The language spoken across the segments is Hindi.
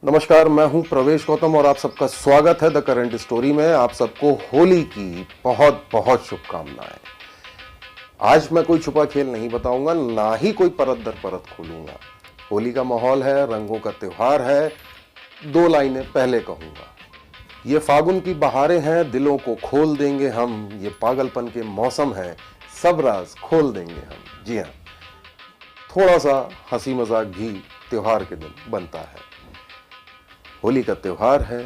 नमस्कार, मैं हूं प्रवेश गौतम और आप सबका स्वागत है द करंट स्टोरी में। आप सबको होली की बहुत बहुत शुभकामनाएं। आज मैं कोई छुपा खेल नहीं बताऊंगा, ना ही कोई परत दर परत खोलूंगा। होली का माहौल है, रंगों का त्योहार है। दो लाइनें पहले कहूंगा। ये फागुन की बहारें हैं, दिलों को खोल देंगे हम। ये पागलपन के मौसम है, सब राज खोल देंगे हम। जी हाँ, थोड़ा सा हंसी मजाक भी त्योहार के दिन बनता है। होली का त्योहार है।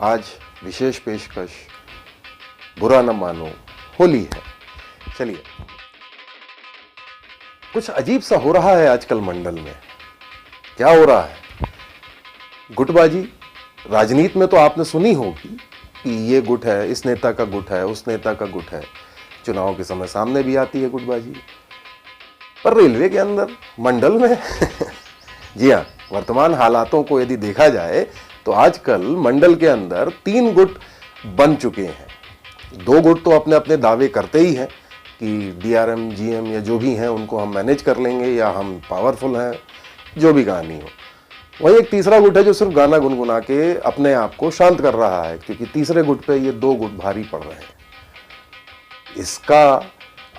आज विशेष पेशकश, बुरा न मानो होली है। चलिए, कुछ अजीब सा हो रहा है आजकल मंडल में। क्या हो रहा है? गुटबाजी। राजनीति में तो आपने सुनी होगी कि ये गुट है, इस नेता का गुट है, उस नेता का गुट है। चुनाव के समय सामने भी आती है गुटबाजी। पर रेलवे के अंदर, मंडल में जी हाँ, वर्तमान हालातों को यदि देखा जाए तो आजकल मंडल के अंदर 3 गुट बन चुके हैं। 2 गुट तो अपने अपने दावे करते ही हैं कि डीआरएम, जीएम या जो भी हैं उनको हम मैनेज कर लेंगे, या हम पावरफुल हैं, जो भी कहानी हो। वहीं एक तीसरा गुट है जो सिर्फ गाना गुनगुना के अपने आप को शांत कर रहा है, क्योंकि तीसरे गुट पे ये 2 गुट भारी पड़ रहे हैं। इसका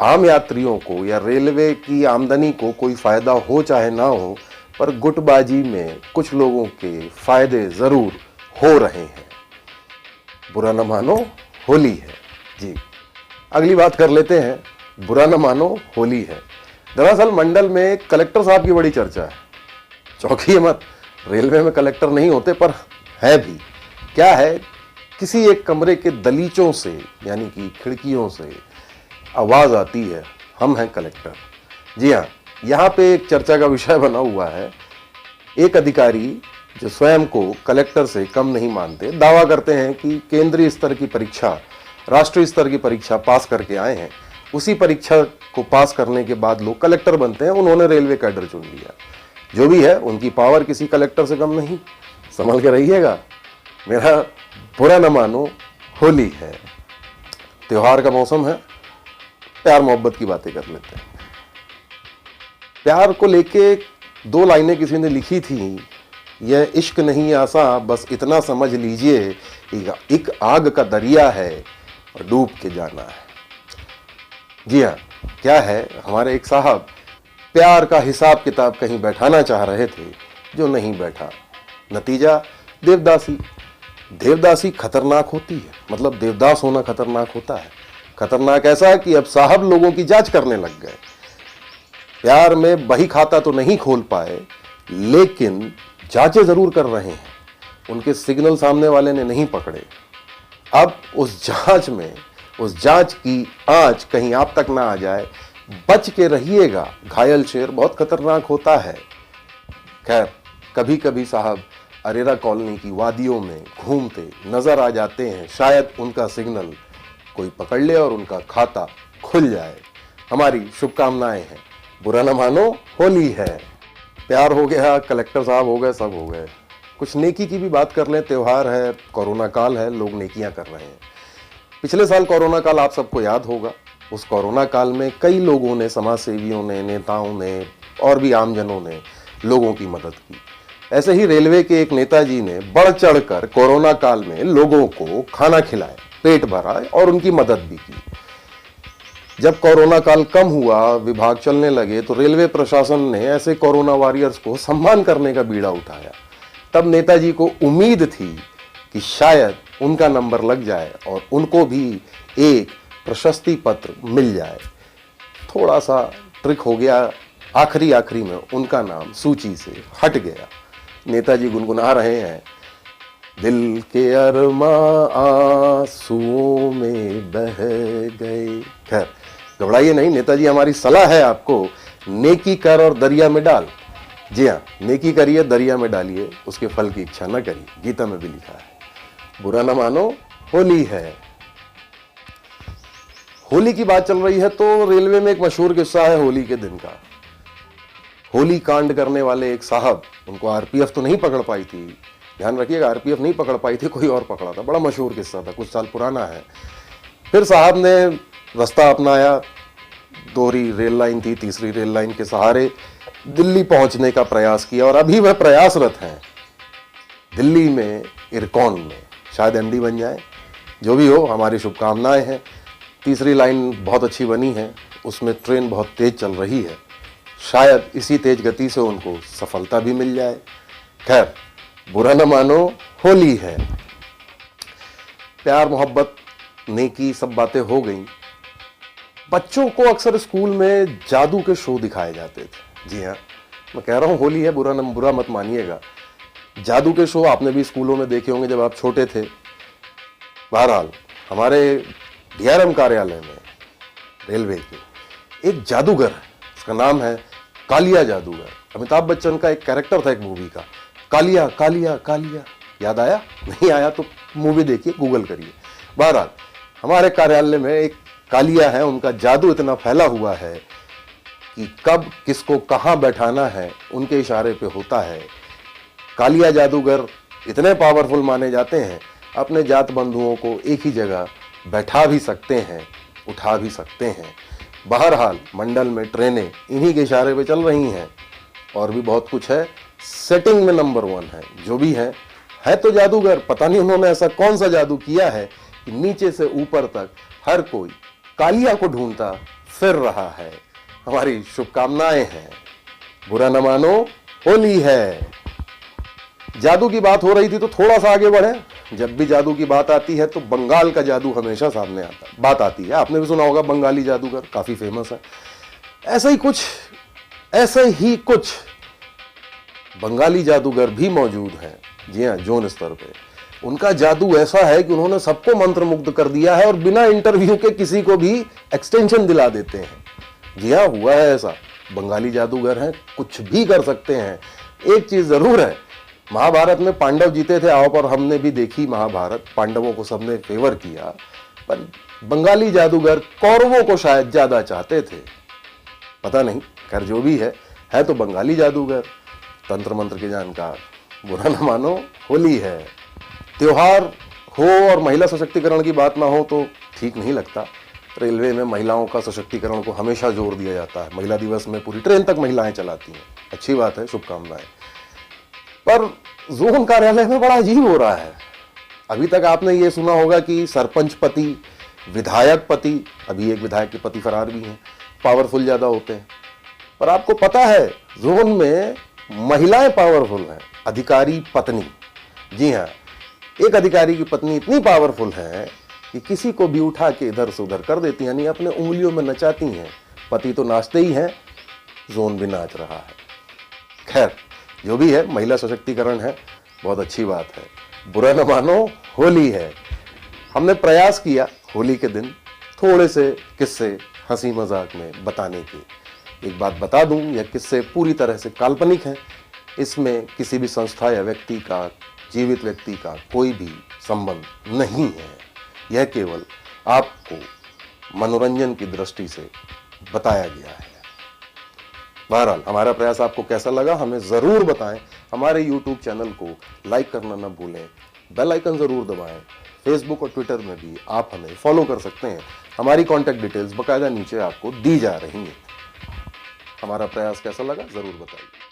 आम यात्रियों को या रेलवे की आमदनी को कोई फायदा हो चाहे ना हो, पर गुटबाजी में कुछ लोगों के फायदे जरूर हो रहे हैं। बुरा न मानो होली है। जी, अगली बात कर लेते हैं। बुरा न मानो होली है। दरअसल मंडल में कलेक्टर साहब की बड़ी चर्चा है। चौंकिए मत, रेलवे में कलेक्टर नहीं होते, पर है भी। क्या है, किसी एक कमरे के दलीचों से, यानी कि खिड़कियों से आवाज आती है, हम हैं कलेक्टर। जी हाँ, यहाँ पे एक चर्चा का विषय बना हुआ है। एक अधिकारी जो स्वयं को कलेक्टर से कम नहीं मानते, दावा करते हैं कि केंद्रीय स्तर की परीक्षा, राष्ट्रीय स्तर की परीक्षा पास करके आए हैं। उसी परीक्षा को पास करने के बाद लोग कलेक्टर बनते हैं। उन्होंने रेलवे कैडर चुन लिया। जो भी है, उनकी पावर किसी कलेक्टर से कम नहीं। संभल के रहिएगा। मेरा बुरा न मानो होली है। त्योहार का मौसम है, प्यार मोहब्बत की बातें कर लेते हैं। प्यार को लेके 2 लाइनें किसी ने लिखी थी। यह इश्क नहीं आसा, बस इतना समझ लीजिए, एक आग का दरिया है और डूब के जाना है। जी हाँ, क्या है, हमारे एक साहब प्यार का हिसाब किताब कहीं बैठाना चाह रहे थे, जो नहीं बैठा। नतीजा देवदासी। देवदासी खतरनाक होती है, मतलब देवदास होना खतरनाक होता है। खतरनाक ऐसा कि अब साहब लोगों की जांच करने लग गए। प्यार में बही खाता तो नहीं खोल पाए, लेकिन जांचें जरूर कर रहे हैं। उनके सिग्नल सामने वाले ने नहीं पकड़े। अब उस जांच में, उस जांच की आंच कहीं आप तक ना आ जाए, बच के रहिएगा। घायल शेर बहुत खतरनाक होता है। खैर, कभी कभी साहब अरेरा कॉलोनी की वादियों में घूमते नजर आ जाते हैं। शायद उनका सिग्नल कोई पकड़ ले और उनका खाता खुल जाए। हमारी शुभकामनाएं हैं। बुरा न मानो होली है। प्यार हो गया, कलेक्टर साहब हो गए, सब हो गए। कुछ नेकी की भी बात कर लें। त्योहार है, कोरोना काल है, लोग नेकियां कर रहे हैं। पिछले साल कोरोना काल आप सबको याद होगा। उस कोरोना काल में कई लोगों ने, समाज सेवियों ने, नेताओं ने और भी आमजनों ने लोगों की मदद की। ऐसे ही रेलवे के एक नेताजी ने बढ़ चढ़कर कोरोना काल में लोगों को खाना खिलाया, पेट भरा और उनकी मदद भी की। जब कोरोना काल कम हुआ, विभाग चलने लगे, तो रेलवे प्रशासन ने ऐसे कोरोना वॉरियर्स को सम्मान करने का बीड़ा उठाया। तब नेताजी को उम्मीद थी कि शायद उनका नंबर लग जाए और उनको भी एक प्रशस्ति पत्र मिल जाए। थोड़ा सा ट्रिक हो गया। आखिरी में उनका नाम सूची से हट गया। नेताजी गुनगुना रहे हैं, दिल के अरमां आंसुओं में बह गए। खैर, घबराइए नहीं, नेताजी हमारी सलाह है आपको, नेकी कर और दरिया में डाल। जी हाँ, नेकी करिए, दरिया में डालिए, उसके फल की इच्छा न करिए। गीता में भी लिखा है। बुरा न मानो होली है। होली की बात चल रही है तो रेलवे में एक मशहूर किस्सा है होली के दिन का। होली कांड करने वाले एक साहब, उनको आरपीएफ तो नहीं पकड़ पाई थी। ध्यान रखिएगा, आरपीएफ नहीं पकड़ पाई थी, कोई और पकड़ा था। बड़ा मशहूर किस्सा था, कुछ साल पुराना है। फिर साहब ने रास्ता अपनाया। दोहरी रेल लाइन थी, तीसरी रेल लाइन के सहारे दिल्ली पहुंचने का प्रयास किया और अभी वह प्रयासरत हैं। दिल्ली में इरकॉन में शायद एमडी बन जाए। जो भी हो, हमारी शुभकामनाएं हैं। तीसरी लाइन बहुत अच्छी बनी है, उसमें ट्रेन बहुत तेज चल रही है, शायद इसी तेज गति से उनको सफलता भी मिल जाए। खैर, बुरा न मानो, होली है। प्यार मोहब्बत नेकी सब बातें हो गई। बच्चों को अक्सर स्कूल में जादू के शो दिखाए जाते थे। जी हाँ, मैं कह रहा हूं होली है, बुरा मत मानिएगा। जादू के शो आपने भी स्कूलों में देखे होंगे जब आप छोटे थे। बहरहाल, हमारे डीआरएम कार्यालय में रेलवे के एक जादूगर है, उसका नाम है कालिया जादूगर। अमिताभ बच्चन का एक कैरेक्टर था एक मूवी का, कालिया कालिया कालिया। याद आया? नहीं आया तो मूवी देखिए, गूगल करिए। बहरहाल, हमारे कार्यालय में एक कालिया है, उनका जादू इतना फैला हुआ है कि कब किसको कहां बैठाना है उनके इशारे पे होता है। कालिया जादूगर इतने पावरफुल माने जाते हैं, अपने जात बंधुओं को एक ही जगह बैठा भी सकते हैं, उठा भी सकते हैं। बहरहाल, मंडल में ट्रेनें इन्हीं के इशारे पे चल रही हैं। और भी बहुत कुछ है, सेटिंग में नंबर 1 है। जो भी है तो जादूगर। पता नहीं उन्होंने ऐसा कौन सा जादू किया है कि नीचे से ऊपर तक हर कोई कालिया को ढूंढता फिर रहा है। हमारी शुभकामनाएं हैं। बुरा न मानो, होली है। जादू की बात हो रही थी तो थोड़ा सा आगे बढ़े। जब भी जादू की बात आती है तो बंगाल का जादू हमेशा सामने बात आती है। आपने भी सुना होगा बंगाली जादूगर, काफी फेमस है। ऐसे ही कुछ बंगाली जादूगर भी मौजूद हैं। जी हाँ, जोन स्तर पे उनका जादू ऐसा है कि उन्होंने सबको मंत्रमुग्ध कर दिया है और बिना इंटरव्यू के किसी को भी एक्सटेंशन दिला देते हैं। जी हाँ, हुआ है ऐसा। बंगाली जादूगर हैं, कुछ भी कर सकते हैं। एक चीज जरूर है, महाभारत में पांडव जीते थे, आओ पर हमने भी देखी महाभारत, पांडवों को सबने फेवर किया, पर बंगाली जादूगर कौरवों को शायद ज्यादा चाहते थे। पता नहीं, खैर जो भी है तो बंगाली जादूगर, तंत्र मंत्र के जानकार। बुरा न मानो, होली है। त्योहार हो और महिला सशक्तिकरण की बात ना हो तो ठीक नहीं लगता। रेलवे में महिलाओं का सशक्तिकरण को हमेशा जोर दिया जाता है। महिला दिवस में पूरी ट्रेन तक महिलाएं चलाती हैं, अच्छी बात है, शुभकामनाएं। पर जोन कार्यालय में बड़ा अजीब हो रहा है। अभी तक आपने ये सुना होगा कि सरपंच पति, विधायक पति, अभी एक विधायक के पति फरार भी हैं, पावरफुल ज्यादा होते हैं। पर आपको पता है जोन में महिलाएं पावरफुल हैं। अधिकारी पत्नी, जी हाँ, एक अधिकारी की पत्नी इतनी पावरफुल है कि किसी को भी उठा के इधर से उधर कर देती, यानी अपने उंगलियों में नचाती हैं। पति तो नाचते ही हैं, जोन भी नाच रहा है। खैर जो भी है, महिला सशक्तिकरण है, बहुत अच्छी बात है। बुरा न मानो, होली है। हमने प्रयास किया होली के दिन थोड़े से किस्से हंसी मजाक में बताने के। एक बात बता दूं, यह किस्से पूरी तरह से काल्पनिक हैं। इसमें किसी भी संस्था या व्यक्ति का, जीवित व्यक्ति का कोई भी संबंध नहीं है। यह केवल आपको मनोरंजन की दृष्टि से बताया गया है। बहरहाल, हमारा प्रयास आपको कैसा लगा हमें जरूर बताएं। हमारे YouTube चैनल को लाइक करना न भूलें, बेल आइकन जरूर दबाएं। फेसबुक और ट्विटर में भी आप हमें फॉलो कर सकते हैं। हमारी कॉन्टैक्ट डिटेल्स बकायदा नीचे आपको दी जा रही हैं। हमारा प्रयास कैसा लगा जरूर बताइए।